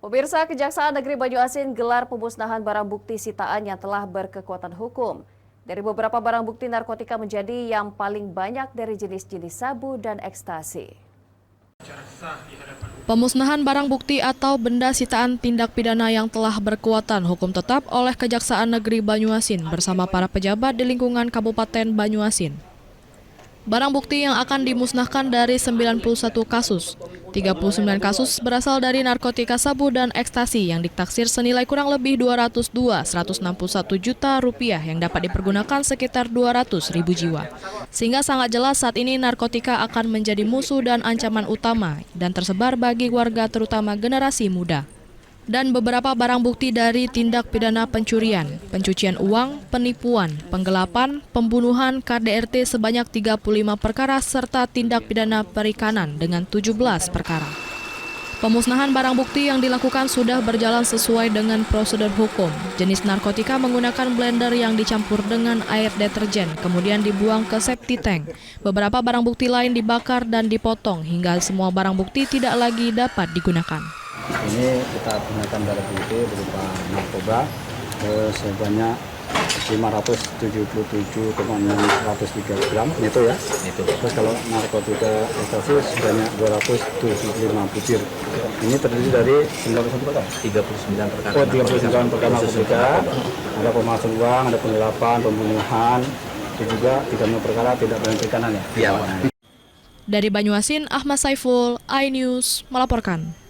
Pemirsa, Kejaksaan Negeri Banyuasin gelar pemusnahan barang bukti sitaan yang telah berkekuatan hukum. Dari beberapa barang bukti narkotika menjadi yang paling banyak dari jenis-jenis sabu dan ekstasi. Pemusnahan barang bukti atau benda sitaan tindak pidana yang telah berkekuatan hukum tetap oleh Kejaksaan Negeri Banyuasin bersama para pejabat di lingkungan Kabupaten Banyuasin. Barang bukti yang akan dimusnahkan dari 91 kasus. 39 kasus berasal dari narkotika sabu dan ekstasi yang ditaksir senilai kurang lebih 161 juta rupiah yang dapat dipergunakan sekitar 200.000 jiwa. Sehingga sangat jelas saat ini narkotika akan menjadi musuh dan ancaman utama dan tersebar bagi warga terutama generasi muda. Dan beberapa barang bukti dari tindak pidana pencurian, pencucian uang, penipuan, penggelapan, pembunuhan, KDRT sebanyak 35 perkara serta tindak pidana perikanan dengan 17 perkara. Pemusnahan barang bukti yang dilakukan sudah berjalan sesuai dengan prosedur hukum. Jenis narkotika menggunakan blender yang dicampur dengan air deterjen, kemudian dibuang ke septic tank. Beberapa barang bukti lain dibakar dan dipotong hingga semua barang bukti tidak lagi dapat digunakan. Ini kita gunakan barang bukti berupa narkoba sebanyak 577,603 gram itu ya. Terus kalau narkotika ekstasi sebanyak 275 butir. Ini terdiri dari 39 perkara. 39 perkara narkotika. Ada pemalsuan uang, ada penggelapan, pembunuhan, dan juga 35 perkara tidak pidana perikanan ya. Dari Banyuasin, Ahmad Saiful, iNews melaporkan.